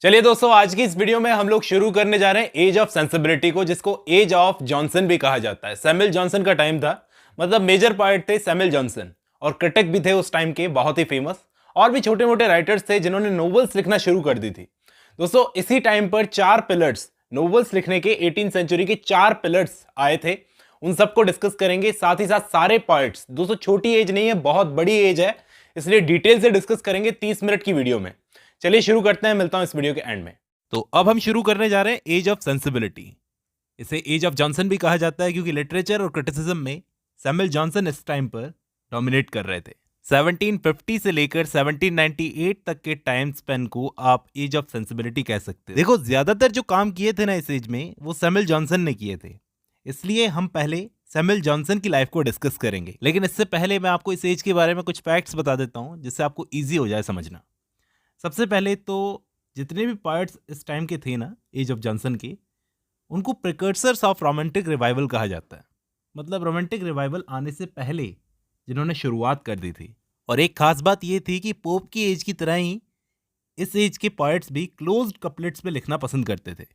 चलिए दोस्तों, आज की इस वीडियो में हम लोग शुरू करने जा रहे हैं एज ऑफ सेंसिबिलिटी को, जिसको एज ऑफ जॉनसन भी कहा जाता है। सैमुअल जॉनसन का टाइम था, मतलब मेजर पार्ट थे सैमुअल जॉनसन, और क्रिटिक भी थे उस टाइम के बहुत ही फेमस। और भी छोटे मोटे राइटर्स थे जिन्होंने नोवेल्स लिखना शुरू कर दी थी। दोस्तों, इसी टाइम पर चार पिलर्स, नोवेल्स लिखने के 18th सेंचुरी के चार पिलर्स आए थे। उन सबको डिस्कस करेंगे, साथ ही साथ सारे पॉइंट्स। दोस्तों, छोटी एज नहीं है, बहुत बड़ी एज है, इसलिए डिटेल से डिस्कस करेंगे 30 मिनट की वीडियो में। चलिए शुरू करते हैं, मिलता हूं इस वीडियो के एंड में। तो अब हम शुरू करने जा रहे हैं एज ऑफ सेंसिबिलिटी। इसे एज ऑफ जॉनसन भी कहा जाता है क्योंकि लिटरेचर और क्रिटिसिज्म में सैमुअल जॉनसन इस टाइम पर डोमिनेट कर रहे थे। 1750 से लेकर 1798 तक के टाइम स्पेन को आप एज ऑफ सेंसिबिलिटी कह सकते हैं। देखो, ज्यादातर जो काम किए थे ना इस एज में, वो सैमुअल जॉनसन ने किए थे, इसलिए हम पहले सैमुअल जॉनसन की लाइफ को डिस्कस करेंगे। लेकिन इससे पहले मैं आपको इस एज के बारे में कुछ फैक्ट्स बता देता हूं, जिससे आपको ईजी हो जाए समझना। सबसे पहले तो जितने भी पार्ट्स इस टाइम के थे ना एज ऑफ जॉनसन के, उनको प्रिकर्सर्स ऑफ रोमांटिक रिवाइवल कहा जाता है। मतलब रोमांटिक रिवाइवल आने से पहले जिन्होंने शुरुआत कर दी थी। और एक खास बात ये थी कि पोप की एज की तरह ही इस एज के पोएट्स भी क्लोज्ड कपलेट्स में लिखना पसंद करते थे।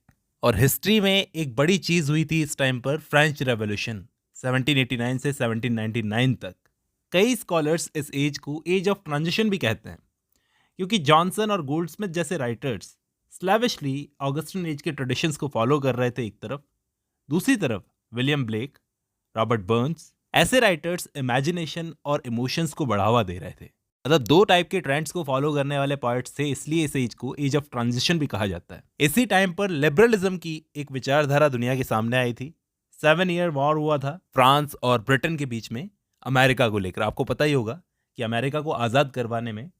और हिस्ट्री में एक बड़ी चीज हुई थी इस टाइम पर, फ्रेंच रेवोल्यूशन 1789 से 1799 तक। कई स्कॉलर्स इस एज को एज ऑफ ट्रांजिशन भी कहते हैं, क्योंकि जॉनसन और गोल्डस्मिथ जैसे राइटर्स स्लैविशली ऑगस्टिन एज के ट्रेडिशंस को फॉलो कर रहे थे एक तरफ, दूसरी तरफ विलियम ब्लेक, रॉबर्ट बर्न्स, ऐसे राइटर्स इमेजिनेशन और इमोशंस को बढ़ावा दे रहे थे। मतलब दो टाइप के ट्रेंड्स को फॉलो करने वाले पोएट्स थे, इसलिए इस एज को एज ऑफ ट्रांजिशन भी कहा जाता है। इसी टाइम पर लिबरलिज्म की एक विचारधारा दुनिया के सामने आई थी। 7 ईयर वॉर हुआ था फ्रांस और ब्रिटेन के बीच में अमेरिका को लेकर। आपको पता ही होगा कि अमेरिका को आज़ाद करवाने में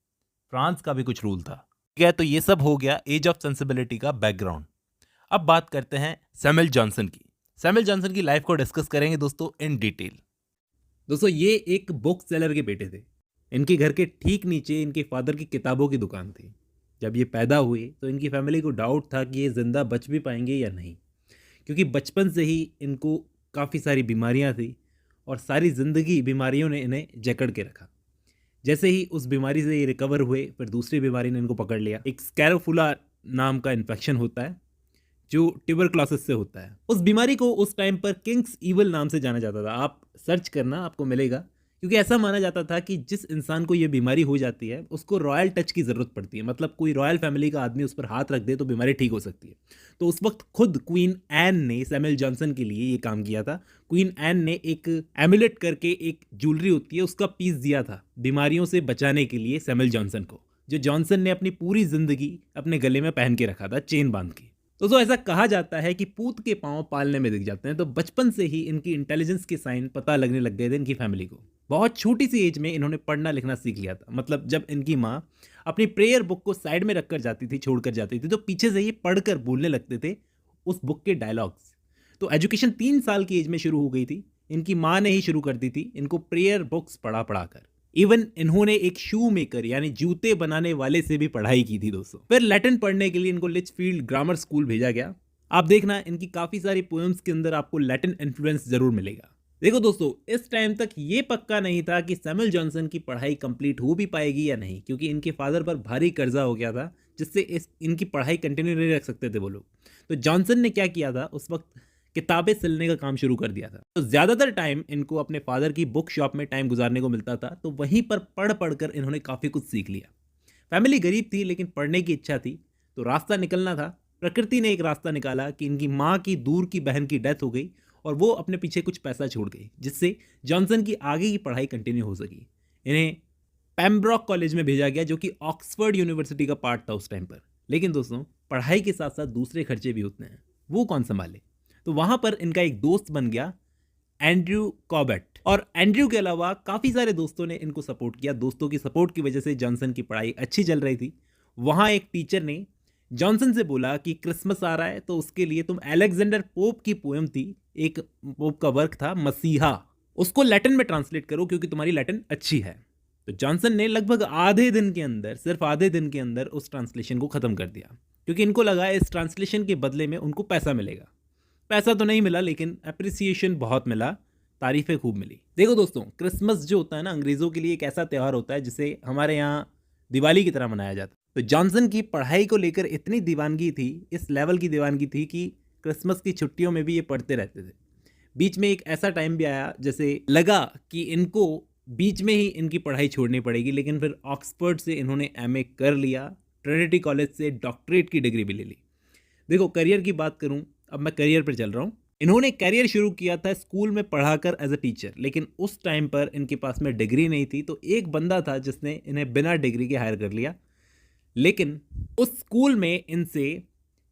फ्रांस का भी कुछ रूल था। ठीक है, तो ये सब हो गया एज ऑफ सेंसिबिलिटी का बैकग्राउंड। अब बात करते हैं सैमुअल जॉनसन की। सैमुअल जॉनसन की लाइफ को डिस्कस करेंगे दोस्तों इन डिटेल। दोस्तों, ये एक बुक सेलर के बेटे थे। इनके घर के ठीक नीचे इनके फादर की किताबों की दुकान थी। जब ये पैदा हुए तो इनकी फैमिली को डाउट था कि ये जिंदा बच भी पाएंगे या नहीं, क्योंकि बचपन से ही इनको काफ़ी सारी बीमारियां थी और सारी ज़िंदगी बीमारियों ने इन्हें जकड़ के रखा। जैसे ही उस बीमारी से ये रिकवर हुए, फिर दूसरी बीमारी ने इनको पकड़ लिया। एक स्कैरोफुला नाम का इन्फेक्शन होता है जो ट्यूबरक्लोसिस से होता है। उस बीमारी को उस टाइम पर किंग्स ईवल नाम से जाना जाता था। आप सर्च करना, आपको मिलेगा। क्योंकि ऐसा माना जाता था कि जिस इंसान को ये बीमारी हो जाती है उसको रॉयल टच की ज़रूरत पड़ती है। मतलब कोई रॉयल फैमिली का आदमी उस पर हाथ रख दे तो बीमारी ठीक हो सकती है। तो उस वक्त खुद क्वीन एन ने सैमुअल जॉनसन के लिए ये काम किया था। क्वीन एन ने एक एमुलेट करके एक ज्वेलरी होती है, उसका पीस दिया था बीमारियों से बचाने के लिए सैमुअल जॉनसन को, जो जॉनसन ने अपनी पूरी जिंदगी अपने गले में पहन के रखा था, चेन बांध के। तो ऐसा कहा जाता है कि पूत के पांव पालने में दिख जाते हैं। तो बचपन से ही इनकी इंटेलिजेंस के साइन पता लगने लग गए थे इनकी फैमिली को। बहुत छोटी सी एज में इन्होंने पढ़ना लिखना सीख लिया था। मतलब जब इनकी माँ अपनी प्रेयर बुक को साइड में रखकर जाती थी, छोड़कर जाती थी, तो पीछे से ये पढ़कर बोलने लगते थे उस बुक के डायलॉग्स। तो एजुकेशन 3 साल की एज में शुरू हो गई थी। इनकी माँ ने ही शुरू कर दी थी इनको प्रेयर बुक्स पढ़ा पढ़ा कर। इवन इन्होंने एक शू मेकर यानी जूते बनाने वाले से भी पढ़ाई की थी दोस्तों। फिर लैटिन पढ़ने के लिए इनको लिचफील्ड ग्रामर स्कूल भेजा गया। आप देखना, इनकी काफ़ी सारी पोएम्स के अंदर आपको लैटिन इन्फ्लुएंस जरूर मिलेगा। देखो दोस्तों, इस टाइम तक ये पक्का नहीं था कि सैमुअल जॉनसन की पढ़ाई कंप्लीट हो भी पाएगी या नहीं, क्योंकि इनके फादर पर भारी कर्जा हो गया था, जिससे इनकी पढ़ाई कंटिन्यू नहीं रख सकते थे वो लोग। तो जॉनसन ने क्या किया था, उस वक्त किताबें सिलने का काम शुरू कर दिया था। तो ज़्यादातर टाइम इनको अपने फादर की बुक शॉप में टाइम गुजारने को मिलता था। तो वहीं पर पढ़ पढ़ कर इन्होंने काफ़ी कुछ सीख लिया। फैमिली गरीब थी लेकिन पढ़ने की इच्छा थी, तो रास्ता निकलना था। प्रकृति ने एक रास्ता निकाला कि इनकी माँ की दूर की बहन की डेथ हो गई और वो अपने पीछे कुछ पैसा छोड़ गई, जिससे जॉनसन की आगे की पढ़ाई कंटिन्यू हो सकी। इन्हें पेम्ब्रॉक कॉलेज में भेजा गया, जो कि ऑक्सफोर्ड यूनिवर्सिटी का पार्ट था उस टाइम पर। लेकिन दोस्तों, पढ़ाई के साथ साथ दूसरे खर्चे भी होते हैं, वो कौन संभाले। तो वहाँ पर इनका एक दोस्त बन गया, एंड्रयू कॉबेट। और एंड्रयू के अलावा काफ़ी सारे दोस्तों ने इनको सपोर्ट किया। दोस्तों की सपोर्ट की वजह से जॉनसन की पढ़ाई अच्छी चल रही थी। वहाँ एक टीचर ने जॉनसन से बोला कि क्रिसमस आ रहा है, तो उसके लिए तुम अलेक्जेंडर पोप की पोएम थी, एक पोप का वर्क था मसीहा, उसको लैटिन में ट्रांसलेट करो क्योंकि तुम्हारी लैटिन अच्छी है। तो जॉनसन ने लगभग आधे दिन के अंदर, सिर्फ आधे दिन के अंदर उस ट्रांसलेशन को ख़त्म कर दिया, क्योंकि इनको लगा इस ट्रांसलेशन के बदले में उनको पैसा मिलेगा। पैसा तो नहीं मिला, लेकिन अप्रिसिएशन बहुत मिला, तारीफें खूब मिली। देखो दोस्तों, क्रिसमस जो होता है ना, अंग्रेज़ों के लिए एक ऐसा त्यौहार होता है जिसे हमारे यहाँ दिवाली की तरह मनाया जाता है। तो जॉनसन की पढ़ाई को लेकर इतनी दीवानगी थी, इस लेवल की दीवानगी थी कि क्रिसमस की छुट्टियों में भी ये पढ़ते रहते थे। बीच में एक ऐसा टाइम भी आया जैसे लगा कि इनको बीच में ही इनकी पढ़ाई छोड़नी पड़ेगी, लेकिन फिर ऑक्सफोर्ड से इन्होंने एमए कर लिया, ट्रिनिटी कॉलेज से डॉक्टरेट की डिग्री भी ले ली। देखो करियर की बात करूं, अब मैं करियर पर चल रहा हूं। इन्होंने करियर शुरू किया था स्कूल में पढ़ाकर एज अ टीचर, लेकिन उस टाइम पर इनके पास में डिग्री नहीं थी, तो एक बंदा था जिसने इन्हें बिना डिग्री के हायर कर लिया। लेकिन उस स्कूल में इनसे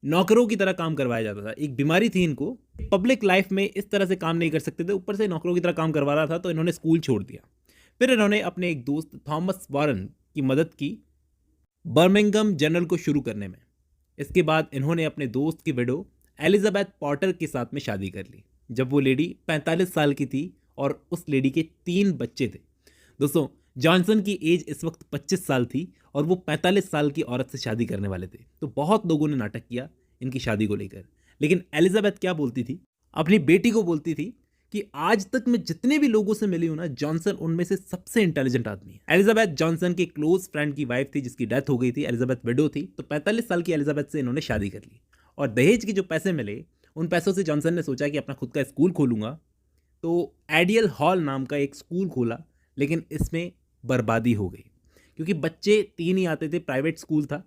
नौकरों की तरह काम करवाया जाता था। एक बीमारी थी इनको, पब्लिक लाइफ में इस तरह से काम नहीं कर सकते थे, ऊपर से नौकरों की तरह काम करवा रहा था, तो इन्होंने स्कूल छोड़ दिया। फिर इन्होंने अपने एक दोस्त थॉमस वॉरेन की मदद की बर्मिंघम जनरल को शुरू करने में। इसके बाद इन्होंने अपने दोस्त की विडो एलिजाबेथ पॉटर के साथ में शादी कर ली, जब वो लेडी 45 साल की थी और उस लेडी के 3 बच्चे थे। दोस्तों जॉनसन की एज इस वक्त 25 साल थी और वो 45 साल की औरत से शादी करने वाले थे। तो बहुत लोगों ने नाटक किया इनकी शादी को लेकर, लेकिन एलिजाबेथ क्या बोलती थी, अपनी बेटी को बोलती थी कि आज तक मैं जितने भी लोगों से मिली हूं ना, जॉनसन उनमें से सबसे इंटेलिजेंट आदमी है। एलिजाबेथ जॉनसन के क्लोज फ्रेंड की वाइफ थी जिसकी डेथ हो गई थी। एलिजाबेथ विडो थी, तो 45 साल की एलिजाबेथ से इन्होंने शादी कर ली और दहेज के जो पैसे मिले उन पैसों से जॉनसन ने सोचा कि अपना खुद का स्कूल खोलूंगा। तो एडियल हॉल नाम का एक स्कूल खोला, लेकिन इसमें बर्बादी हो गई क्योंकि बच्चे 3 ही आते थे, प्राइवेट स्कूल था।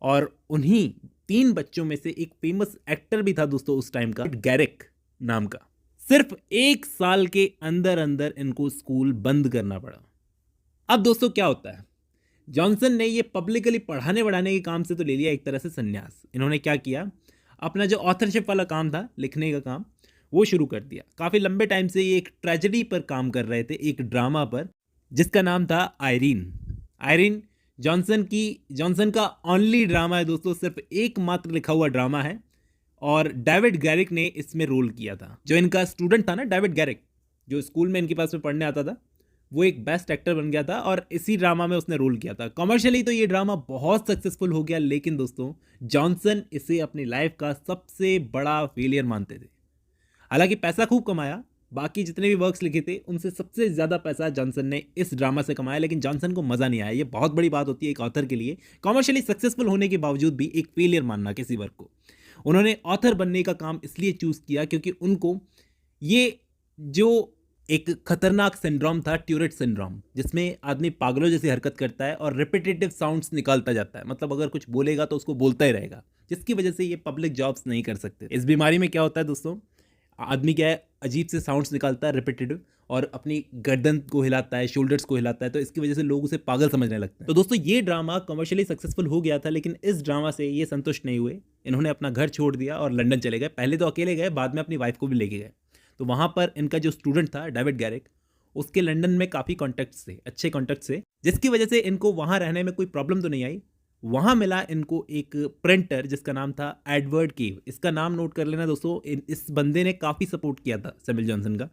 और उन्हीं 3 बच्चों में से एक फेमस एक्टर भी था दोस्तों उस टाइम का, गैरिक नाम का। सिर्फ 1 साल के अंदर अंदर इनको स्कूल बंद करना पड़ा। अब दोस्तों क्या होता है, जॉनसन ने ये पब्लिकली पढ़ाने बढ़ाने के काम से तो ले लिया एक तरह से संन्यास। इन्होंने क्या किया, अपना जो ऑथरशिप वाला काम था, लिखने का काम, वो शुरू कर दिया। काफ़ी लंबे टाइम से ये एक ट्रेजेडी पर काम कर रहे थे, एक ड्रामा पर जिसका नाम था आयरीन। आयरीन जॉनसन का ओनली ड्रामा है दोस्तों, सिर्फ एकमात्र लिखा हुआ ड्रामा है और डेविड गैरिक ने इसमें रोल किया था। जो इनका स्टूडेंट था ना, डेविड गैरिक, जो स्कूल में इनके पास में पढ़ने आता था, वो एक बेस्ट एक्टर बन गया था और इसी ड्रामा में उसने रोल किया था। कमर्शियली तो ये ड्रामा बहुत सक्सेसफुल हो गया, लेकिन दोस्तों जॉनसन इसे अपनी लाइफ का सबसे बड़ा फेलियर मानते थे। हालांकि पैसा खूब कमाया, बाकी जितने भी वर्क्स लिखे थे उनसे सबसे ज़्यादा पैसा जॉनसन ने इस ड्रामा से कमाया, लेकिन जॉनसन को मज़ा नहीं आया। ये बहुत बड़ी बात होती है एक ऑथर के लिए, कमर्शियली सक्सेसफुल होने के बावजूद भी एक फेलियर मानना किसी वर्क को। उन्होंने ऑथर बनने का काम इसलिए चूज़ किया क्योंकि उनको ये जो एक खतरनाक सिंड्रोम था, ट्यूरेट सिंड्रोम, जिसमें आदमी पागलों जैसी हरकत करता है और रिपीटेटिव साउंड्स निकालता जाता है। मतलब अगर कुछ बोलेगा तो उसको बोलता ही रहेगा, जिसकी वजह से ये पब्लिक जॉब्स नहीं कर सकते। इस बीमारी में क्या होता है दोस्तों, आदमी क्या है, अजीब से साउंड्स निकालता है रिपीटेटिव और अपनी गर्दन को हिलाता है, शोल्डर्स को हिलाता है, तो इसकी वजह से लोग उसे पागल समझने लगते हैं। तो दोस्तों ये ड्रामा कमर्शियली सक्सेसफुल हो गया था, लेकिन इस ड्रामा से ये संतुष्ट नहीं हुए। इन्होंने अपना घर छोड़ दिया और लंदन चले गए। पहले तो अकेले गए, बाद में अपनी वाइफ को भी लेके गए। तो वहाँ पर इनका जो स्टूडेंट था डेविड गैरिक, उसके लंदन में काफ़ी कॉन्टैक्ट्स थे, अच्छे कॉन्टैक्ट्स थे, जिसकी वजह से इनको वहाँ रहने में कोई प्रॉब्लम तो नहीं आई। वहाँ मिला इनको एक प्रिंटर जिसका नाम था एडवर्ड केव। इसका नाम नोट कर लेना दोस्तों, इस बंदे ने काफ़ी सपोर्ट किया था सैमुअल जॉनसन का।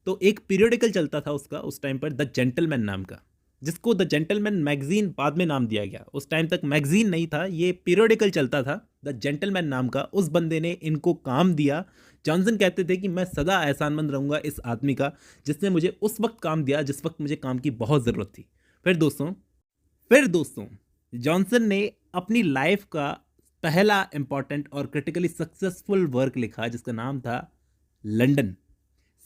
तो एक पीरियडिकल चलता था उसका उस टाइम पर, द जेंटलमैन नाम का, जिसको द जेंटलमैन मैगजीन बाद में नाम दिया गया। उस टाइम तक मैगजीन नहीं था, ये पीरियडिकल चलता था द जेंटलमैन नाम का। उस बंदे ने इनको काम दिया। जॉनसन कहते थे कि मैं सदा एहसानमंद रहूँगा इस आदमी का जिसने मुझे उस वक्त काम दिया जिस वक्त मुझे काम की बहुत ज़रूरत थी। फिर दोस्तों जॉनसन ने अपनी लाइफ का पहला इंपॉर्टेंट और क्रिटिकली सक्सेसफुल वर्क लिखा जिसका नाम था लंदन।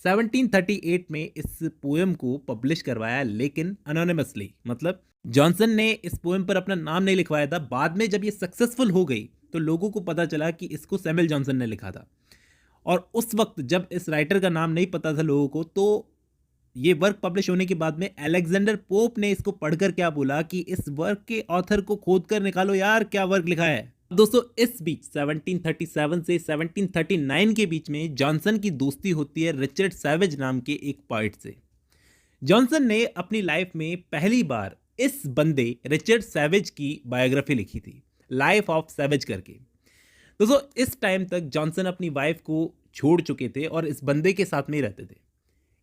1738 में इस पोएम को पब्लिश करवाया, लेकिन अनोनिमसली। मतलब जॉनसन ने इस पोएम पर अपना नाम नहीं लिखवाया था। बाद में जब ये सक्सेसफुल हो गई तो लोगों को पता चला कि इसको सैमुअल जॉनसन ने लिखा था, और उस वक्त जब इस राइटर का नाम नहीं पता था लोगों को, तो ये वर्क पब्लिश होने के बाद में अलेक्जेंडर पोप ने इसको पढ़कर क्या बोला कि इस वर्क के ऑथर को खोद कर निकालो यार, क्या वर्क लिखा है। दोस्तों इस बीच 1737 से 1739 के बीच में जॉनसन की दोस्ती होती है रिचर्ड सैवेज नाम के एक पोएट से। जॉनसन ने अपनी लाइफ में पहली बार इस बंदे रिचर्ड सैवेज की बायोग्राफी लिखी थी, लाइफ ऑफ सैवेज करके। दोस्तों इस टाइम तक जॉनसन अपनी वाइफ को छोड़ चुके थे और इस बंदे के साथ में ही रहते थे,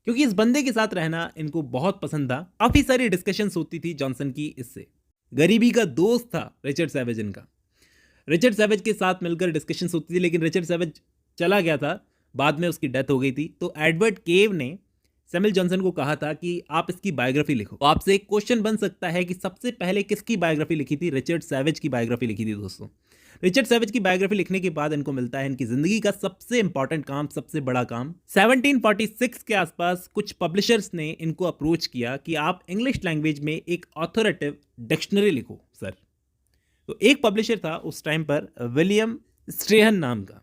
क्योंकि इस बंदे के साथ रहना इनको बहुत पसंद था। काफ़ी सारी डिस्कशंस होती थी जॉनसन की इससे। गरीबी का दोस्त था रिचर्ड सैवेज इनका। रिचर्ड सैवेज के साथ मिलकर डिस्कशंस होती थी, लेकिन रिचर्ड सैवेज चला गया था, बाद में उसकी डेथ हो गई थी। तो एडवर्ड केव ने सैमुअल जॉनसन को कहा था कि आप इसकी बायोग्राफी लिखो। तो आपसे एक क्वेश्चन बन सकता है कि सबसे पहले किसकी बायोग्राफी लिखी थी? रिचर्ड सैवेज की बायोग्राफी लिखी थी दोस्तों। रिचर्ड सैवेज की बायोग्राफी लिखने के बाद इनको मिलता है इनकी जिंदगी का सबसे इंपॉर्टेंट काम, सबसे बड़ा काम। 1746 के आसपास कुछ पब्लिशर्स ने इनको अप्रोच किया कि आप इंग्लिश लैंग्वेज में एक ऑथोरेटिव डिक्शनरी लिखो सर। तो एक पब्लिशर था उस टाइम पर, विलियम स्ट्रेहन नाम का।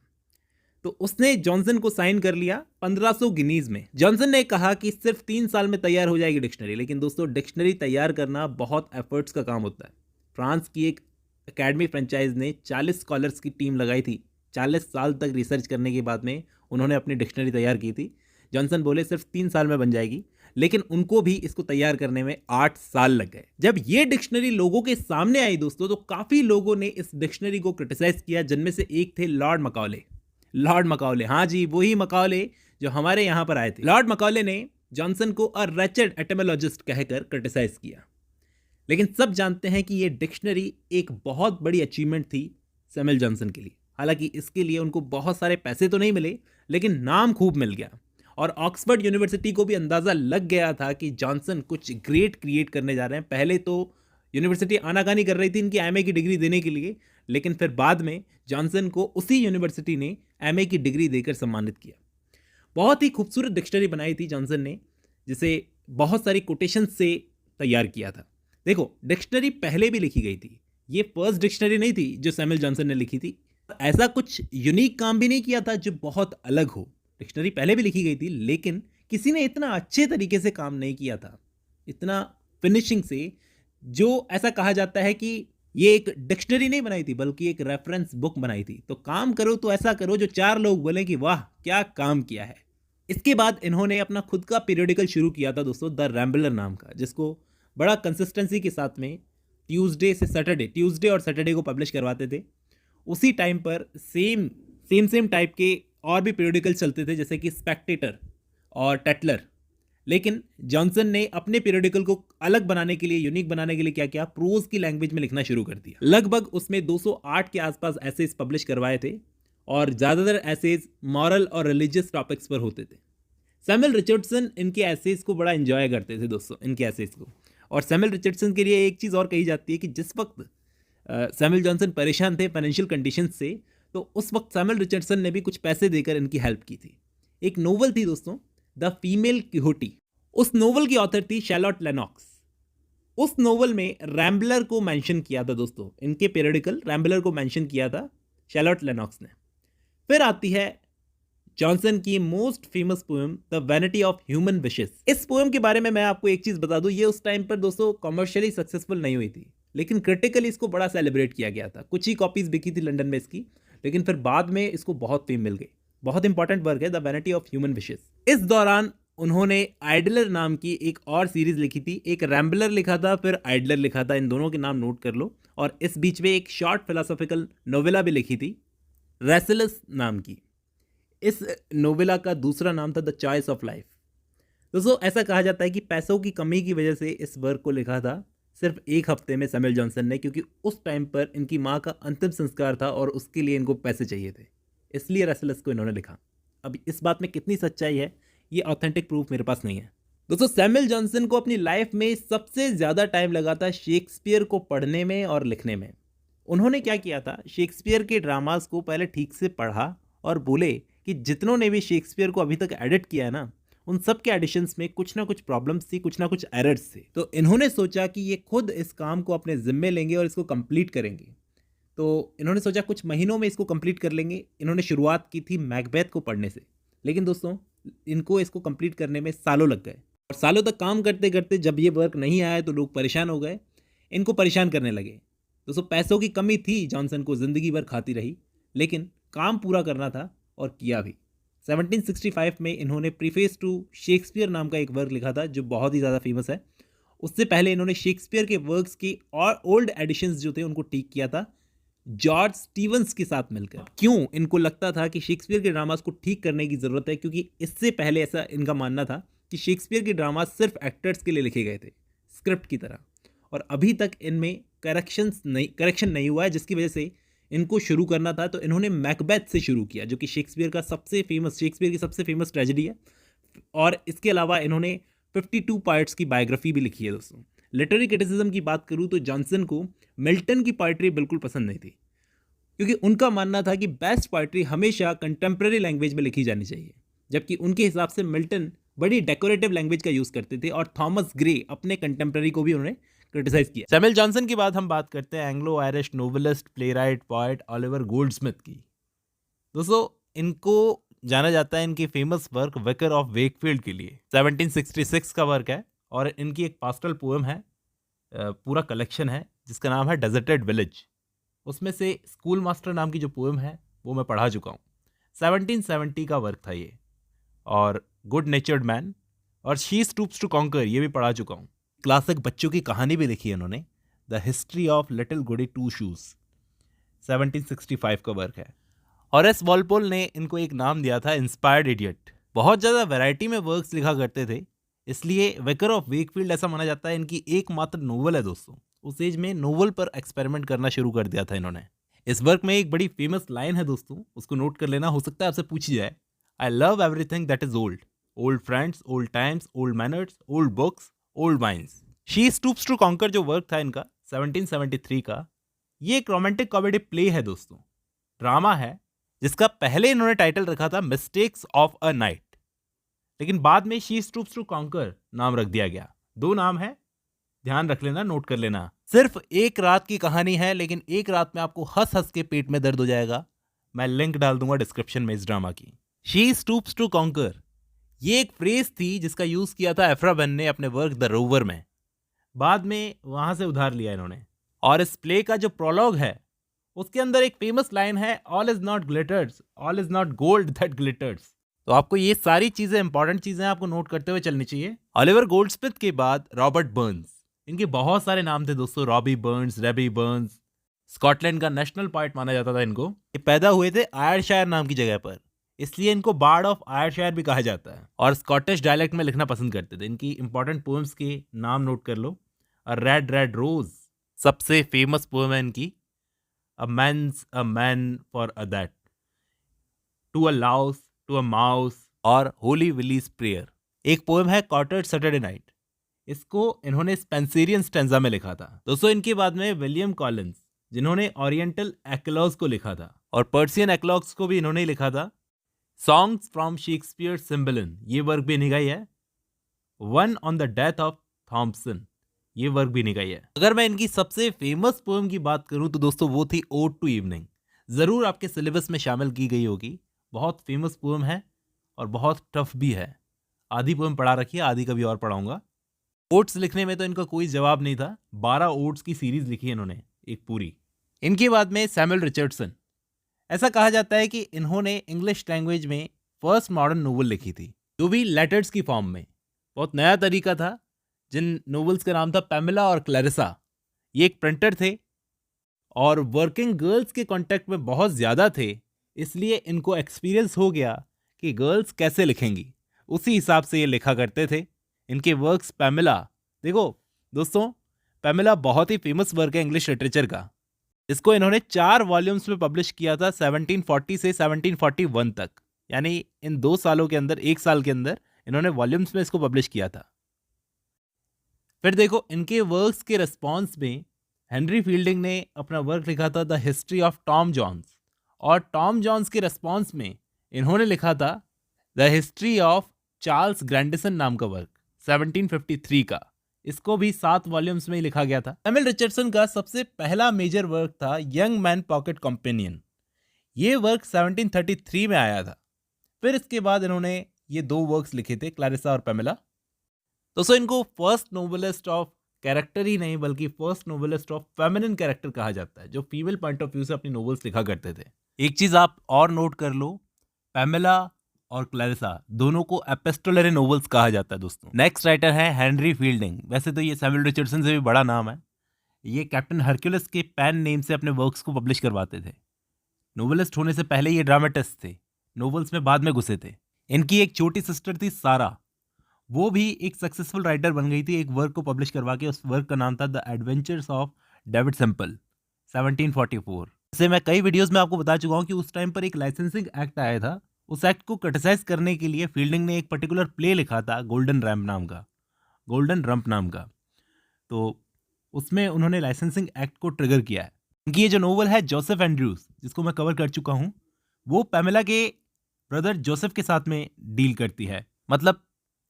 तो उसने जॉनसन को साइन कर लिया 1500 गिनीज में। जॉनसन ने कहा कि सिर्फ 3 साल में तैयार हो जाएगी डिक्शनरी। लेकिन दोस्तों, डिक्शनरी तैयार करना बहुत एफर्ट्स का काम होता है। फ्रांस की एक एकेडमी फ्रेंचाइज ने 40 स्कॉलर्स की टीम लगाई थी। 40 साल तक रिसर्च करने के बाद में उन्होंने अपनी डिक्शनरी तैयार की थी। जॉनसन बोले सिर्फ 3 साल में बन जाएगी, लेकिन उनको भी इसको तैयार करने में 8 साल लग गए। जब ये डिक्शनरी लोगों के सामने आई दोस्तों, तो काफी लोगों ने इस डिक्शनरी को क्रिटिसाइज किया, जिनमें से एक थे लॉर्ड मकाउले। लॉर्ड मकाउले, हाँ जी, वही मकाउले जो हमारे यहां पर आए थे। लॉर्ड मकाउले ने जॉनसन को अ रैचेड एटिमोलॉजिस्ट कहकर क्रिटिसाइज किया। लेकिन सब जानते हैं कि ये डिक्शनरी एक बहुत बड़ी अचीवमेंट थी सैमुअल जॉनसन के लिए। हालांकि इसके लिए उनको बहुत सारे पैसे तो नहीं मिले, लेकिन नाम खूब मिल गया। और ऑक्सफोर्ड यूनिवर्सिटी को भी अंदाज़ा लग गया था कि जॉनसन कुछ ग्रेट क्रिएट करने जा रहे हैं। पहले तो यूनिवर्सिटी आनाकानी कर रही थी इनकी एमए की डिग्री देने के लिए, लेकिन फिर बाद में जॉनसन को उसी यूनिवर्सिटी ने एमए की डिग्री देकर सम्मानित किया। बहुत ही खूबसूरत डिक्शनरी बनाई थी जॉनसन ने, जिसे बहुत सारी कोटेशन से तैयार किया था। देखो, डिक्शनरी पहले भी लिखी गई थी, ये फर्स्ट डिक्शनरी नहीं थी जो सैमुअल जॉनसन ने लिखी थी। ऐसा कुछ यूनिक काम भी नहीं किया था जो बहुत अलग हो। डिक्शनरी पहले भी लिखी गई थी, लेकिन किसी ने इतना अच्छे तरीके से काम नहीं किया था, इतना फिनिशिंग से, जो ऐसा कहा जाता है कि ये एक डिक्शनरी नहीं बनाई थी बल्कि एक रेफरेंस बुक बनाई थी। तो काम करो तो ऐसा करो जो 4 लोग बोले कि वाह क्या काम किया है। इसके बाद इन्होंने अपना खुद का पीरियडिकल शुरू किया था दोस्तों, द रैम्बलर नाम का, जिसको बड़ा कंसिस्टेंसी के साथ में ट्यूसडे और सैटरडे को पब्लिश करवाते थे। उसी टाइम पर सेम टाइप के और भी पीरियडिकल चलते थे, जैसे कि स्पेक्टेटर और टेटलर। लेकिन जॉनसन ने अपने पीरियडिकल को अलग बनाने के लिए, यूनिक बनाने के लिए क्या किया, प्रोज की लैंग्वेज में लिखना शुरू कर दिया। लगभग उसमें 208 के आसपास एसेज पब्लिश करवाए थे, और ज़्यादातर एसेज मॉरल और रिलीजियस टॉपिक्स पर होते थे। सैमुअल रिचर्डसन इनके एसेज को बड़ा एंजॉय करते थे दोस्तों, इनके एसेज को। और सैमुअल रिचर्डसन के लिए एक चीज़ और कही जाती है कि जिस वक्त सैमुअल जॉनसन परेशान थे फाइनेंशियल कंडीशन से, तो उस वक्त सैमुअल रिचर्डसन ने भी कुछ पैसे देकर इनकी हेल्प की थी। एक नोवेल थी दोस्तों, द फीमेल क्विहोटी। उस नोवेल की ऑथर थी शैर्लोट लेनॉक्स। उस नोवेल में रैम्बलर को मेंशन किया था दोस्तों, इनके पीरियडिकल रैम्बलर को मेंशन किया था शैर्लोट लेनॉक्स ने। फिर आती है जॉनसन की most famous poem the vanity of human wishes. इस पोएम के बारे में मैं आपको एक चीज बता दूं, ये उस टाइम पर दोस्तों कमर्शियली सक्सेसफुल नहीं हुई थी, लेकिन क्रिटिकली इसको बड़ा सेलिब्रेट किया गया था। कुछ ही कॉपीज बिकी थी लंदन में इसकी, लेकिन फिर बाद में इसको बहुत फेम मिल गई। बहुत इंपॉर्टेंट वर्क है the vanity of human wishes. इस दौरान उन्होंने आइडलर नाम की एक और सीरीज लिखी थी। एक रैम्बलर लिखा था, फिर आइडलर लिखा था, इन दोनों के नाम नोट कर लो। और इस बीच में एक शॉर्ट फिलोसॉफिकल नोवेला भी लिखी थी रेसलस नाम की। इस नोवेला का दूसरा नाम था द चॉइस ऑफ लाइफ। दोस्तों, ऐसा कहा जाता है कि पैसों की कमी की वजह से इस वर्क को लिखा था सिर्फ 1 हफ्ते में सैमुअल जॉनसन ने, क्योंकि उस टाइम पर इनकी माँ का अंतिम संस्कार था और उसके लिए इनको पैसे चाहिए थे, इसलिए रेसलस को इन्होंने लिखा। अब इस बात में कितनी सच्चाई है, ये ऑथेंटिक प्रूफ मेरे पास नहीं है। दोस्तों, सैमुअल जॉनसन को अपनी लाइफ में सबसे ज़्यादा टाइम लगा था शेक्सपियर को पढ़ने में और लिखने में। उन्होंने क्या किया था, शेक्सपियर के ड्रामास को पहले ठीक से पढ़ा और बोले कि जितनों ने भी शेक्सपियर को अभी तक एडिट किया है ना, उन सब के एडिशंस में कुछ ना कुछ प्रॉब्लम्स थी, कुछ ना कुछ एरर्स थे। तो इन्होंने सोचा कि ये खुद इस काम को अपने जिम्मे लेंगे और इसको कंप्लीट करेंगे। तो इन्होंने सोचा कुछ महीनों में इसको कंप्लीट कर लेंगे। इन्होंने शुरुआत की थी मैकबेथ को पढ़ने से, लेकिन दोस्तों इनको इसको कंप्लीट करने में सालों लग गए। और सालों तक काम करते करते जब ये वर्क नहीं आया तो लोग परेशान हो गए, इनको परेशान करने लगे। दोस्तों, पैसों की कमी थी, जॉनसन को ज़िंदगी भर खाती रही, लेकिन काम पूरा करना था और किया भी। 1765 में इन्होंने प्रीफेस टू शेक्सपियर नाम का एक वर्क लिखा था जो बहुत ही ज़्यादा फेमस है। उससे पहले इन्होंने शेक्सपियर के वर्क्स की और ओल्ड एडिशंस जो थे उनको ठीक किया था जॉर्ज स्टीवंस के साथ मिलकर। क्यों? इनको लगता था कि शेक्सपियर के ड्रामास को ठीक करने की ज़रूरत है, क्योंकि इससे पहले ऐसा इनका मानना था कि शेक्सपियर के ड्रामास सिर्फ एक्टर्स के लिए लिखे गए थे, स्क्रिप्ट की तरह, और अभी तक इनमें करेक्शन नहीं हुआ है, जिसकी वजह से इनको शुरू करना था। तो इन्होंने मैकबेथ से शुरू किया, जो कि शेक्सपियर की सबसे फेमस ट्रेजेडी है। और इसके अलावा इन्होंने 52 पार्ट्स की बायोग्राफी भी लिखी है दोस्तों। लिटरेरी क्रिटिसिज्म की बात करूँ तो जॉनसन को मिल्टन की पोइट्री बिल्कुल पसंद नहीं थी, क्योंकि उनका मानना था कि बेस्ट पोइट्री हमेशा कंटेम्प्रेरी लैंग्वेज में लिखी जानी चाहिए, जबकि उनके हिसाब से मिल्टन बड़ी डेकोरेटिव लैंग्वेज का यूज़ करते थे और थॉमस ग्रे अपने कंटेम्प्रेरी को भी उन्होंने क्रिटिसाइज किया। सैमुअल जॉनसन की बात हम बात करते हैं Anglo Irish novelist, playwright, poet Oliver Goldsmith की। दोस्तों इनको जाना जाता है इनकी famous work Vicar of Wakefield के लिए, 1766 का वर्क है और इनकी एक पास्टल पोएम है, पूरा कलेक्शन है जिसका नाम है डेजर्टेड विलेज। उसमें से स्कूल मास्टर नाम की जो पोएम है वो मैं पढ़ा चुका हूँ, 1770 का वर्क था ये। और गुड नेचर्ड मैन और शी स्टूप्स टू कॉन्कर ये भी पढ़ा चुका हूँ। क्लासिक बच्चों की कहानी भी लिखी है इन्होंने, the history of little goody two shoes, 1765 का वर्क है। हॉरेस वॉलपोल ने इनको एक नाम दिया था इंस्पायर्ड इडियट। बहुत ज़्यादा वैरायटी में वर्क्स लिखा करते थे, इसलिए विकर ऑफ वेकफील्ड ऐसा माना जाता है इनकी एकमात्र नोवेल है दोस्तों। उस एज में नोवेल पर एक्सपेरिमेंट करना शुरू कर दिया था इन्होंने। इस वर्क में एक बड़ी फेमस लाइन है दोस्तों, उसको नोट कर लेना, हो सकता है आपसे पूछी जाए। I love everything that is old, old friends, old times, old manners, old books, old wines. She stoops to conquer जो वर्क था इनका 1773 का, ये एक रोमांटिक कॉमेडी प्ले है दोस्तों, ड्रामा है, जिसका पहले इन्होंने टाइटल रखा था मिस्टेक्स ऑफ अ नाइट, लेकिन बाद में शी स्टूप्स टू कॉन्कर नाम रख दिया गया। दो नाम है, ध्यान रख लेना, नोट कर लेना। सिर्फ एक रात की कहानी है, लेकिन एक रात में आपको हंस हंस के पेट में दर्द हो जाएगा। मैं लिंक डाल दूंगा डिस्क्रिप्शन में इस ड्रामा की। शी स्टूप्स टू कॉन्कर ये एक फ्रेज थी जिसका यूज किया था एफ्रा बेन ने अपने वर्क द रोवर में, बाद में वहां से उधार लिया इन्होंने। और इस प्ले का जो प्रोलॉग है उसके अंदर एक फेमस लाइन है, all is not glitters, all is not gold that glitters. तो आपको ये सारी चीजें, इंपॉर्टेंट चीजें आपको नोट करते हुए चलनी चाहिए। ऑलिवर गोल्डस्मिथ के बाद रॉबर्ट बर्न्स, इनके बहुत सारे नाम थे दोस्तों, Robbie Burns, rabi Burns, Scotland का नेशनल पोएट माना जाता था इनको। ये पैदा हुए थे आयरशायर नाम की जगह पर, इसलिए इनको बार्ड ऑफ आयरशायर भी कहा जाता है, और स्कॉटिश डायलेक्ट में लिखना पसंद करते थे। इनकी इंपॉर्टेंट पोएम्स के नाम नोट कर लो। अ रेड रेड रोज सबसे फेमस पोएम है इनकी, a man for a that, to a louse, to a mouse, और होली विलीज प्रेयर। एक पोएम है क्वार्टर सैटरडे नाइट, इसको इन्होंने स्पेंसेरियन स्टेंजा में लिखा था दोस्तों। इनके बाद में विलियम कॉलिंस, जिन्होंने ओरिएंटल एक्लॉग्स को लिखा था, और पर्सियन एक्लॉग्स को भी इन्होंने लिखा था। सॉन्ग्स फ्रॉम शेक्सपियर सिम्बलिन ये वर्क भी निकाई है। One on the death of Thompson ये वर्क भी निकाई है। अगर मैं इनकी सबसे फेमस पोएम की बात करूं तो दोस्तों वो थी ओड टू इवनिंग, जरूर आपके सिलेबस में शामिल की गई होगी। बहुत फेमस पोएम है और बहुत टफ भी है। आधी पोएम पढ़ा रखी है, आधी कभी और पढ़ाऊंगा। ओड्स लिखने में तो इनका कोई जवाब नहीं था, 12 ओड्स की सीरीज लिखी है इन्होंने, एक पूरी। इनके बाद में सैमुअल रिचर्डसन, ऐसा कहा जाता है कि इन्होंने इंग्लिश लैंग्वेज में फर्स्ट मॉडर्न नोवेल लिखी थी, जो भी लेटर्स की फॉर्म में। बहुत नया तरीका था। जिन नोवेल्स का नाम था पैमेला और क्लैरिसा, ये एक प्रिंटर थे और वर्किंग गर्ल्स के कांटेक्ट में बहुत ज़्यादा थे, इसलिए इनको एक्सपीरियंस हो गया कि गर्ल्स कैसे लिखेंगी, उसी हिसाब से ये लिखा करते थे। इनके वर्क्स पैमेला, देखो दोस्तों, पैमेला बहुत ही फेमस वर्क है इंग्लिश लिटरेचर का। इसको इन्होंने 4 वॉल्यूम्स में पब्लिश किया था 1740 से 1741 तक, यानी इन 2 सालों के अंदर, 1 साल के अंदर इन्होंने वॉल्यूम्स में इसको पब्लिश किया था। फिर देखो इनके वर्क्स के रिस्पॉन्स में हेनरी फील्डिंग ने अपना वर्क लिखा था the history of Tom Jones, और टॉम जॉन्स के रिस्पॉन्स में इन्होंने लिखा था the history of Charles Grandison नाम का वर्क 1753 का। इसको भी 7 वॉल्यूम्स में ही लिखा गया था। सैमुअल रिचर्डसन का सबसे पहला मेजर वर्क था यंग मैन पॉकेट कंपेनियन। ये वर्क 1733 में आया था। फिर इसके बाद इन्होंने ये 2 वर्क्स लिखे थे, क्लैरिसा और पैमेला। दोस्तों इनको फर्स्ट नोवेलिस्ट ऑफ कैरेक्टर ही नहीं, बल्कि first novelist of feminine character कहा जाता है, जो फीमेल पॉइंट ऑफ व्यू से अपनी नोवेल्स लिखा करते थे। एक चीज आप और नोट कर लो, पैमेला और क्लैरिसा दोनों को एपिस्टोलरी नोवेल्स कहा जाता है दोस्तों। नेक्स्ट राइटर है हेनरी फील्डिंग। वैसे तो ये सैमुअल रिचर्डसन से भी बड़ा नाम है। ये कैप्टन हरक्यूलिस के पेन नेम से अपने वर्क्स को पब्लिश करवाते थे। नोवेलिस्ट होने से पहले ये ड्रामेटिस्ट थे, नोवेल्स में बाद में घुसे थे। इनकी एक छोटी सिस्टर थी सारा, वो भी एक सक्सेसफुल राइटर बन गई थी, एक वर्क को पब्लिश करवा के। उस वर्क का नाम था the adventures of David simple 1744। जैसे मैं कई वीडियोस में आपको बता चुका हूँ कि उस टाइम पर एक लाइसेंसिंग एक्ट आया था, उस एक्ट को क्रिटिसाइज करने के लिए फील्डिंग ने एक पर्टिकुलर प्ले लिखा था गोल्डन रंप नाम का। तो उसमें उन्होंने लाइसेंसिंग एक्ट को ट्रिगर किया है। उनकी ये जो नोवेल है जोसेफ एंड्रयूज, जिसको मैं कवर कर चुका हूँ, वो पैमेला के ब्रदर जोसेफ के साथ में डील करती है। मतलब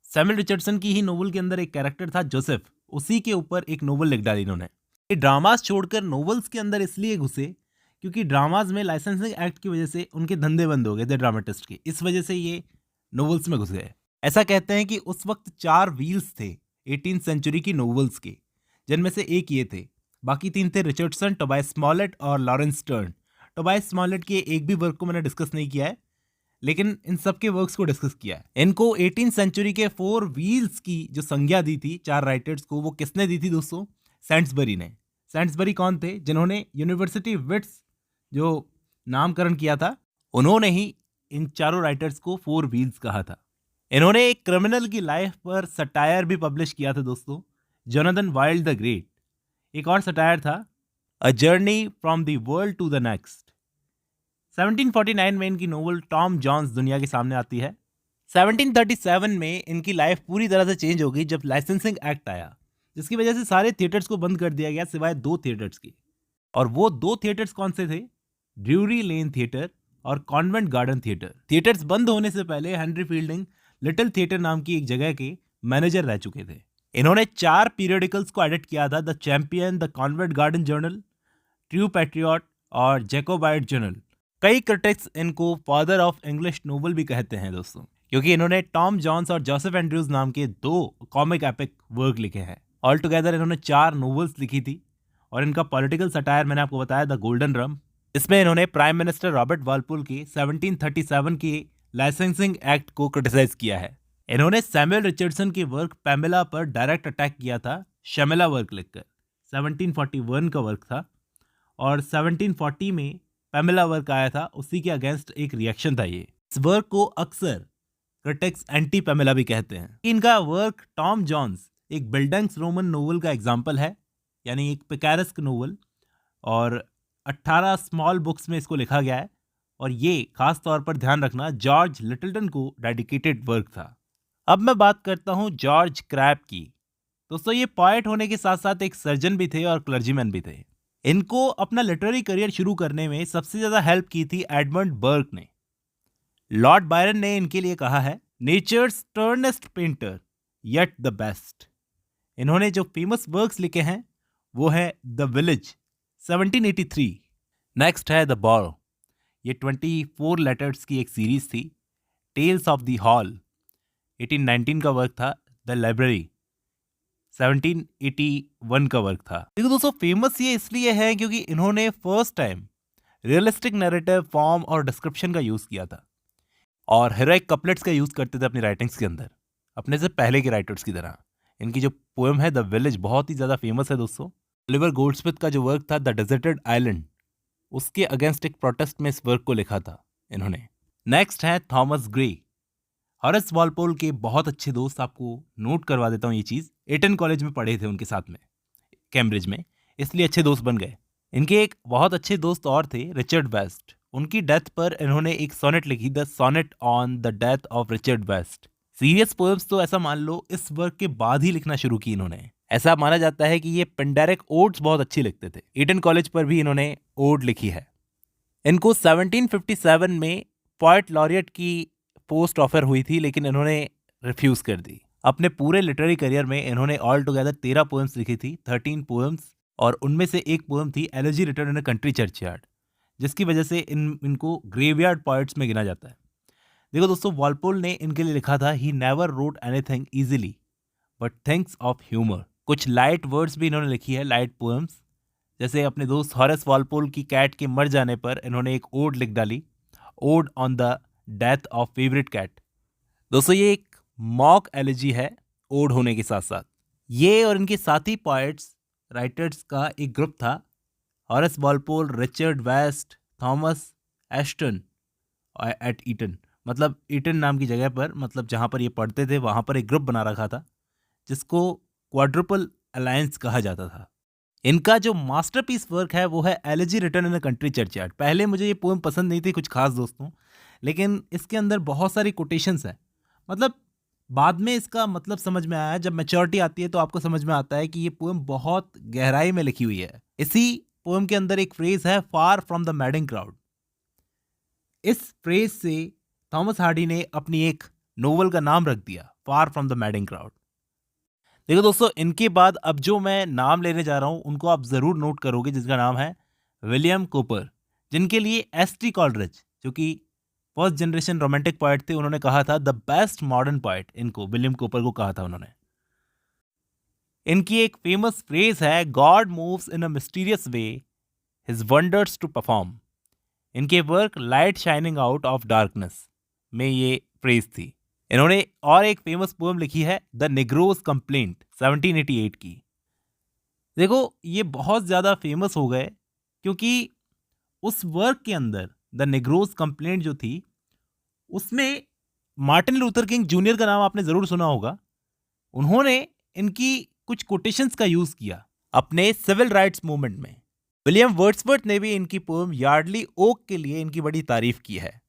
सैमुअल रिचर्डसन की ही नोवेल के अंदर एक कैरेक्टर था जोसेफ, उसी के ऊपर एक नोवेल लिख डाली इन्होंने। ये ड्रामास छोड़कर नोवेल्स के अंदर इसलिए घुसे क्योंकि ड्रामास में लाइसेंसिंग एक्ट की वजह से उनके धंधे बंद हो गए थे ड्रामेटिस्ट के, इस वजह से ये नोवेल्स में घुस गए। ऐसा कहते हैं कि उस वक्त 4 व्हील्स थे 18th सेंचुरी की नोवेल्स के, जिनमें से एक ये थे, बाकी 3 थे रिचर्डसन, टोबायस स्मॉलेट और लॉरेंस स्टर्न। टोबायस स्मॉलेट के एक भी वर्क को मैंने डिस्कस नहीं किया है, लेकिन इन सब के वर्क्स को डिस्कस किया है। इनको 18th सेंचुरी के 4 व्हील्स की जो संज्ञा दी थी 4 राइटर्स को, वो किसने दी थी दोस्तों? सैंड्सबरी ने। सैंड्सबरी कौन थे? जिन्होंने यूनिवर्सिटी विट्स जो नामकरण किया था, उन्होंने ही इन चारों राइटर्स को 4 व्हील्स कहा था। इन्होंने एक क्रिमिनल की लाइफ पर सटायर भी पब्लिश किया था दोस्तों, जोनाथन वाइल्ड द ग्रेट। एक और सटायर था, a journey from the world to the next. 1749 में इनकी नोवेल टॉम जॉन्स दुनिया के सामने आती है। 1737 में इनकी लाइफ पूरी तरह से चेंज हो गई जब लाइसेंसिंग एक्ट आया, जिसकी वजह से सारे थिएटर्स को बंद कर दिया गया सिवाय 2 थिएटर्स के। और वो 2 थिएटर्स कौन से थे? ड्यूरी लेन थिएटर और कॉन्वेंट गार्डन थिएटर। थिएटर्स बंद होने से पहले हेनरी फील्डिंग लिटिल थिएटर नाम की एक जगह के मैनेजर रह चुके थे। इन्होंने 4 पीरियडिकल्स को एडिट किया था, the champion, the convent garden journal, true patriot और जैकोबाइट जर्नल। कई क्रिटिक्स इनको फादर ऑफ इंग्लिश नोवेल भी कहते हैं दोस्तों, क्योंकि इन्होंने टॉम जॉन्स और जोसेफ एंड्रयूज नाम के 2 कॉमिक एपिक वर्क लिखे हैं। ऑल टुगेदर इन्होंने 4 नोवेल्स लिखी थी। और इनका पॉलिटिकल सटायर मैंने आपको बताया, द गोल्डन रंप। इसमें इन्होंने प्राइम मिनिस्टर रॉबर्ट वालपोल के 1737 के लाइसेंसिंग एक्ट को क्रिटिसाइज किया है। इन्होंने सैमुअल रिचर्डसन के वर्क पैमेला पर डायरेक्ट अटैक किया था, शमेला वर्क लिखकर। 1741 का वर्क था और 1740 में पैमेला वर्क आया था, उसी के अगेंस्ट एक रिएक्शन था ये। इस वर्क को अक्सर क्रिटिक्स एंटी पैमेला भी कहते हैं। इनका वर्क टॉम जॉन्स एक बिल्डंग्स रोमन नोवेल का एग्जाम्पल है, यानी एक पिकारेस्क नोवेल, और 18 स्मॉल बुक्स में इसको लिखा गया है। और ये खास तौर पर ध्यान रखना जॉर्ज लिटलटन को डेडिकेटेड वर्क था। अब मैं बात करता हूँ जॉर्ज क्रैब की। दोस्तों ये पोएट होने के साथ साथ एक सर्जन भी थे और क्लर्जीमैन भी थे। इनको अपना लिटरेरी करियर शुरू करने में सबसे ज़्यादा हेल्प की थी एडमंड बर्क ने। लॉर्ड बायरन ने इनके लिए कहा है, nature's sternest painter yet the best. इन्होंने जो फेमस वर्क्स लिखे हैं वो है द विलेज 1783। नेक्स्ट है द बॉरो, ये 24 लेटर्स की एक सीरीज थी। टेल्स ऑफ द हॉल 1819 का वर्क था। द लाइब्रेरी 1781 का वर्क था। देखो दोस्तों फेमस ये इसलिए है क्योंकि इन्होंने first time realistic narrative form और डिस्क्रिप्शन का यूज़ किया था और हेरोइक कपलेट्स का यूज़ करते थे अपनी राइटिंग्स के अंदर, अपने से पहले के राइटर्स की तरह। इनकी जो पोएम है द विलेज बहुत ही ज़्यादा फेमस है दोस्तों। ओलिवर गोल्डस्मिथ का जो वर्क था द डेजर्टेड आइलैंड, उसके अगेंस्ट एक प्रोटेस्ट में इस वर्क को लिखा था इन्होंने। नेक्स्ट है थॉमस ग्रे, हॉरेस वॉलपोल के बहुत अच्छे दोस्त। आपको नोट करवा देता हूँ ये चीज़, एटन कॉलेज में पढ़े थे उनके साथ में कैम्ब्रिज में, इसलिए अच्छे दोस्त बन गए। इनके एक बहुत अच्छे दोस्त और थे रिचर्ड वेस्ट। उनकी डेथ पर इन्होंने एक सोनेट लिखी, the sonnet on the death of Richard West. Serious poems तो ऐसा मान लो इस वर्क के बाद ही लिखना शुरू की इन्होंने। ऐसा माना जाता है कि ये पेंडेरिक ओड्स बहुत अच्छी लिखते थे। ईटन कॉलेज पर भी इन्होंने ओड लिखी है। इनको 1757 में पोएट लॉरिएट की पोस्ट ऑफर हुई थी, लेकिन इन्होंने रिफ्यूज़ कर दी। अपने पूरे लिटरेरी करियर में इन्होंने ऑल टुगेदर 13 पोएम्स लिखी थी, 13 पोएम्स, और उनमें से एक पोएम थी allergy return in a country churchyard, जिसकी वजह से इनको ग्रेवयार्ड पोएट्स में गिना जाता है। देखो दोस्तों, वॉलपोल ने इनके लिए लिखा था, he never wrote anything easily but thinks of humour. कुछ लाइट वर्ड्स भी इन्होंने लिखी है, लाइट पोएम्स, जैसे अपने दोस्त हॉरेस वॉलपोल की कैट के मर जाने पर इन्होंने एक ओड लिख डाली, ode on the death of favourite cat. दोस्तों ये एक मॉक एलिजी है ओड होने के साथ साथ। ये और इनके साथी पोएट्स राइटर्स का एक ग्रुप था, Horace Walpole, Richard West, Thomas Ashton at Eton, मतलब ईटन नाम की जगह पर, मतलब जहाँ पर ये पढ़ते थे वहाँ पर एक ग्रुप बना रखा था जिसको क्वाड्रुपल अलायंस कहा जाता था। इनका जो मास्टरपीस वर्क है वो है elegy return in a country churchyard. पहले मुझे ये पोएम पसंद नहीं थी कुछ खास दोस्तों, लेकिन इसके अंदर बहुत सारी कोटेशंस हैं। मतलब बाद में इसका मतलब समझ में आया, जब मैच्योरिटी आती है तो आपको समझ में आता है कि ये पोएम बहुत गहराई में लिखी हुई है। इसी पोएम के अंदर एक फ्रेज है, far from the madding crowd. इस फ्रेज से थॉमस हार्डी ने अपनी एक नोवेल का नाम रख दिया, far from the madding crowd. देखो दोस्तों, इनके बाद अब जो मैं नाम लेने जा रहा हूं उनको आप जरूर नोट करोगे, जिसका नाम है विलियम कूपर, जिनके लिए एस.टी. कॉलरिज, जो कि फर्स्ट जनरेशन रोमांटिक पोएट थे, उन्होंने कहा था द बेस्ट मॉडर्न पोएट। इनको, विलियम कूपर को कहा था उन्होंने। इनकी एक फेमस फ्रेज है, God moves in a mysterious way his wonders to perform. इनके work light shining out of darkness में ये फ्रेज थी। इन्होंने और एक फेमस पोएम लिखी है, द निग्रोज कंप्लेंट, 1788 की। देखो, ये बहुत ज़्यादा फेमस हो गए क्योंकि उस वर्क के अंदर, द निग्रोज कंप्लेंट जो थी, उसमें मार्टिन लूथर किंग जूनियर का नाम आपने ज़रूर सुना होगा। उन्होंने इनकी कुछ कोटेशंस का यूज़ किया अपने सिविल राइट्स मूवमेंट में। विलियम वर्ड्सवर्थ ने भी इनकी पोएम यार्डली ओक के लिए इनकी बड़ी तारीफ की है।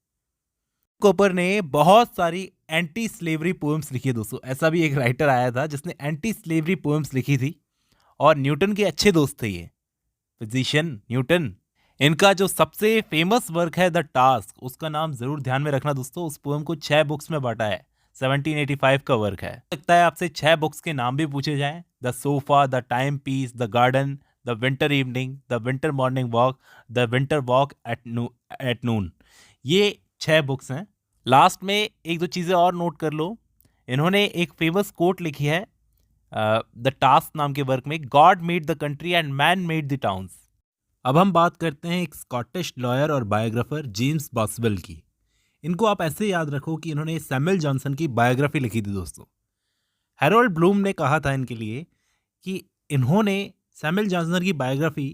कूपर ने बहुत सारी एंटी स्लेवरी पोएम्स लिखी है दोस्तों। ऐसा भी एक राइटर आया था जिसने एंटी स्लेवरी पोएम्स लिखी थी, और न्यूटन के अच्छे दोस्त थे ये, फिजिशियन न्यूटन। इनका जो सबसे फेमस वर्क है, द टास्क, उसका नाम जरूर ध्यान में रखना दोस्तों। उस पोएम को 6 बुक्स में बांटा है, 1785 का वर्क है। लगता है आपसे 6 बुक्स के नाम भी पूछे जाएं, the sofa, the time piece, the garden, the winter evening, the winter morning walk, the winter walk at noon. ये 6 बुक्स हैं। लास्ट में एक दो चीज़ें और नोट कर लो। इन्होंने एक फेमस कोट लिखी है द टास्क नाम के वर्क में, God made the country and man made the towns. अब हम बात करते हैं एक स्कॉटिश लॉयर और बायोग्राफर जेम्स बॉसवेल की। इनको आप ऐसे याद रखो कि इन्होंने सैमुअल जॉनसन की बायोग्राफी लिखी थी दोस्तों। हैरोल्ड ब्लूम ने कहा था इनके लिए कि इन्होंने सैमुअल जॉनसन की बायोग्राफी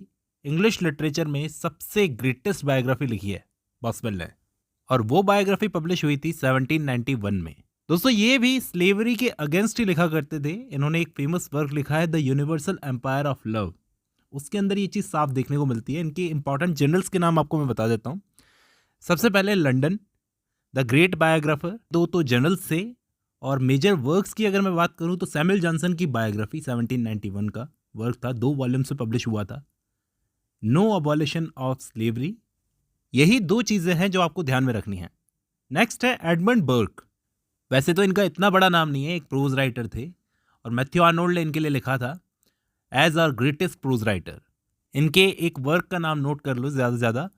इंग्लिश लिटरेचर में सबसे ग्रेटेस्ट बायोग्राफी लिखी है, बॉसवेल ने। और वो बायोग्राफी पब्लिश हुई थी 1791 में। दोस्तों, ये भी स्लेवरी के अगेंस्ट ही लिखा करते थे। इन्होंने एक फेमस वर्क लिखा है, the universal empire of love. उसके अंदर ये चीज़ साफ देखने को मिलती है। इनके इंपॉर्टेंट जनरल्स के नाम आपको मैं बता देता हूँ। सबसे पहले लंडन, द ग्रेट बायोग्राफर, दो तो जनरल्स थे। और मेजर वर्क्स की अगर मैं बात करूँ तो सैमुअल जॉनसन की बायोग्राफी 1791 का वर्क था, 2 वॉल्यूम से पब्लिश हुआ था, नो अबॉलिशन ऑफ स्लेवरी। यही 2 चीज़ें हैं जो आपको ध्यान में रखनी है। नेक्स्ट है एडमंड बर्क। वैसे तो इनका इतना बड़ा नाम नहीं है, एक प्रोज राइटर थे, और मैथ्यू आर्नोल्ड ने इनके लिए लिखा था as our greatest prose writer. इनके एक वर्क का नाम नोट कर लो ज़्यादा से ज़्यादा,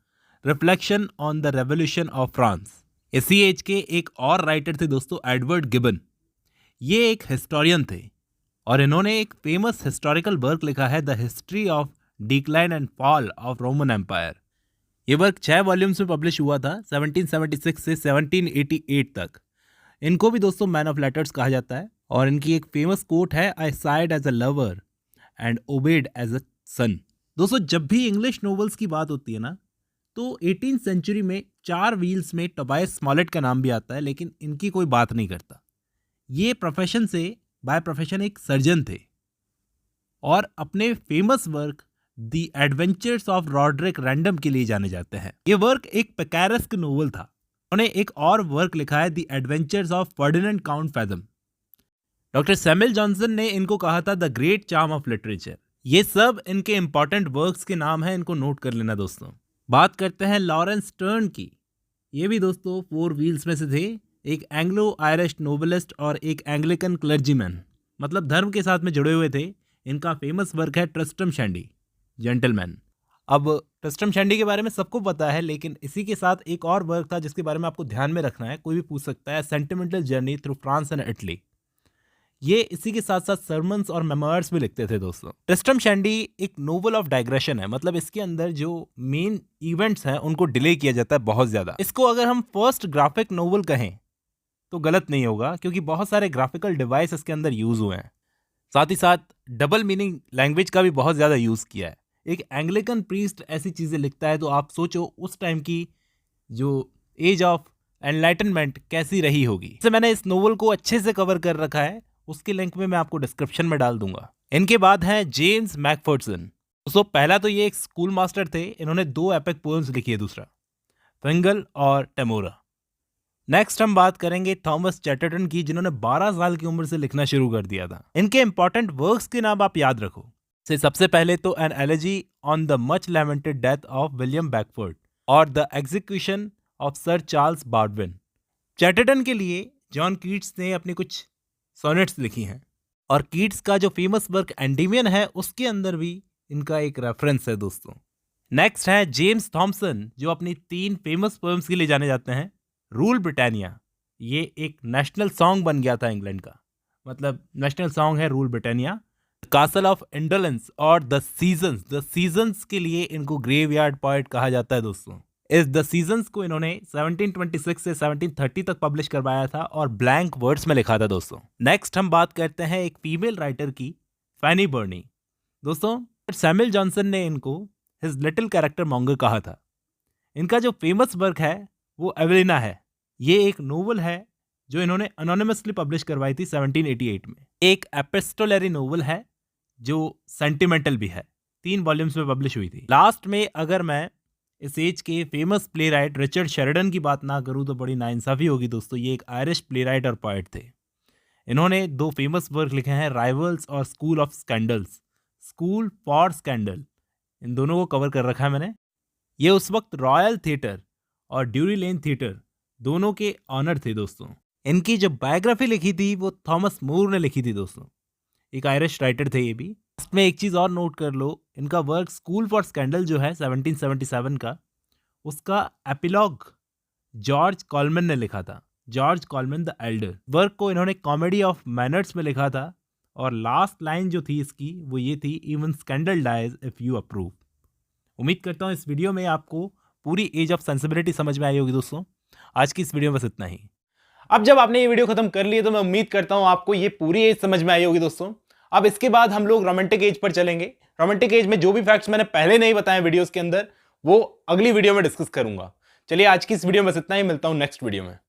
reflection on the revolution of France. इसी एज के एक और राइटर थे दोस्तों, एडवर्ड गिबन। ये एक हिस्टोरियन थे और इन्होंने एक फेमस हिस्टोरिकल वर्क लिखा है, the history of decline and fall of Roman empire. ये वर्क 6 वॉल्यूम्स में पब्लिश हुआ था, 1776 से 1788 तक। इनको भी दोस्तों मैन ऑफ लेटर्स कहा जाता है, और इनकी एक फेमस कोट है, I sighed as a lover and obeyed as a son. दोस्तों, जब भी इंग्लिश नॉवेल्स की बात होती है ना, तो 18th सेंचुरी में 4 व्हील्स में टोबायस स्मॉलेट का नाम भी आता है, लेकिन इनकी कोई बात नहीं करता। ये प्रोफेशन से, बाय प्रोफेशन, एक सर्जन थे, और अपने famous work the adventures of Rodrick random के लिए जाने जाते हैं। ये वर्क एक पिकैरेस्क नोवेल था। उन्होंने एक और वर्क लिखा है, the adventures of Ferdinand count fathom. Doctor Samuel Johnson ने इनको कहा था the great charm of literature. ये सब इनके इंपॉर्टेंट वर्क्स के नाम हैं, इनको नोट कर लेना दोस्तों। बात करते हैं लॉरेंस स्टर्न की। ये भी दोस्तों 4 व्हील्स में से थे, एक एंग्लो आयरिश नोवेलिस्ट और एक एंग्लिकन क्लर्जीमैन, मतलब धर्म के साथ में जुड़े हुए थे। इनका फेमस वर्क है ट्रिस्ट्रम शैंडी, जेंटलमैन। अब ट्रिस्ट्रम शैंडी के बारे में सबको पता है, लेकिन इसी के साथ एक और वर्क था जिसके बारे में आपको ध्यान में रखना है, कोई भी पूछ सकता है, sentimental journey through France and Italy. ये इसी के साथ साथ सर्मन्स और मेमोयर्स भी लिखते थे दोस्तों। ट्रिस्ट्रम शैंडी एक नोवेल ऑफ डाइग्रेशन है, मतलब इसके अंदर जो मेन इवेंट्स हैं उनको डिले किया जाता है बहुत ज़्यादा। इसको अगर हम फर्स्ट ग्राफिक नोवेल कहें तो गलत नहीं होगा, क्योंकि बहुत सारे ग्राफिकल डिवाइस इसके अंदर यूज़ हुए हैं। साथ ही साथ डबल मीनिंग लैंग्वेज का भी बहुत ज़्यादा यूज़ किया है। एक एंग्लिकन प्रीस्ट ऐसी चीज़ें लिखता है तो आप सोचो उस टाइम की जो एज ऑफ एनलाइटनमेंट कैसी रही होगी। जैसे मैंने इस नोवेल को अच्छे से कवर कर रखा है, उसकी लिंक में मैं आपको डिस्क्रिप्शन में डाल दूंगा। इनके बाद हैं जेम्स मैकफर्डसन। दोस्तों, पहला तो ये एक स्कूल मास्टर थे। इन्होंने 2 एपिक पोएम्स लिखी है, दूसरा फिंगल और टेमोरा। नेक्स्ट हम बात करेंगे थॉमस चैटरटन की, जिन्होंने 12 साल की उम्र से लिखना शुरू कर दिया था। इनके इंपॉर्टेंट वर्क्स के नाम आप याद रखो। सबसे पहले तो an elegy on the much lamented death of William Beckford और the execution of sir Charles Bawdin. Chatterton के लिए जॉन कीट्स ने अपनी कुछ सोनेट्स लिखी हैं, और कीट्स का जो फेमस वर्क एंडीमियन है उसके अंदर भी इनका एक रेफरेंस है दोस्तों। नेक्स्ट है जेम्स थॉमसन, जो अपनी 3 फेमस पोएम्स के लिए जाने जाते हैं। रूल ब्रिटानिया, ये एक नेशनल सॉन्ग बन गया था इंग्लैंड का, मतलब नेशनल सॉन्ग है rule Britannia. Castle of indolence और द सीजन्स के लिए इनको ग्रेवयार्ड पोएट कहा जाता है दोस्तों। इस द सीजन्स को इन्होंने 1726 से 1730 तक पब्लिश करवाया था और ब्लैंक वर्ड्स में लिखा था दोस्तों। नेक्स्ट हम बात करते हैं एक फीमेल राइटर की, फैनी बर्नी। दोस्तों सैमुअल जॉनसन ने इनको हिज लिटिल कैरेक्टर मॉन्गर कहा था। इनका जो फेमस वर्क है वो एवेलिना है। ये एक नोवेल है जो इन्होंने अनोनिमसली पब्लिश करवाई थी 1788 में। एक एपिस्टोलरी नोवेल है जो सेंटिमेंटल भी है, 3 वॉल्यूम्स में पब्लिश हुई थी। लास्ट में अगर मैं इस एज के famous play right Richard Sheridan की बात ना करूं तो बड़ी नाइंसाफी होगी दोस्तों। ये एक आयरिश प्ले राइट और पोएट थे। इन्होंने 2 फेमस वर्क लिखे हैं, राइवल्स और school of scandals. School for scandal, इन दोनों को कवर कर रखा है मैंने। ये उस वक्त रॉयल थिएटर और ड्यूरी लेन थिएटर दोनों के ऑनर थे दोस्तों। इनकी जो बायोग्राफी लिखी थी वो थॉमस मूर ने लिखी थी दोस्तों, एक आयरिश राइटर थे ये भी। में एक चीज़ और नोट कर लो, इनका वर्क स्कूल फॉर स्कैंडल जो है 1777 का, उसका एपिलॉग जॉर्ज कॉलमन ने लिखा था, जॉर्ज कॉलमन द एल्डर। वर्क को इन्होंने कॉमेडी ऑफ मैनर्स में लिखा था और लास्ट लाइन जो थी इसकी वो ये थी, even scandal dies if you approve. उम्मीद करता हूँ इस वीडियो में आपको पूरी एज ऑफ सेंसिबिलिटी समझ में आई होगी दोस्तों। आज की इस वीडियो में बस इतना ही। अब जब आपने ये वीडियो खत्म कर ली तो मैं उम्मीद करता हूं आपको ये पूरी एज समझ में आई होगी दोस्तों। अब इसके बाद हम लोग रोमांटिक एज पर चलेंगे। रोमांटिक एज में जो भी फैक्ट्स मैंने पहले नहीं बताए वीडियोस के अंदर वो अगली वीडियो में डिस्कस करूंगा। चलिए आज की इस वीडियो में बस इतना ही, मिलता हूं नेक्स्ट वीडियो में।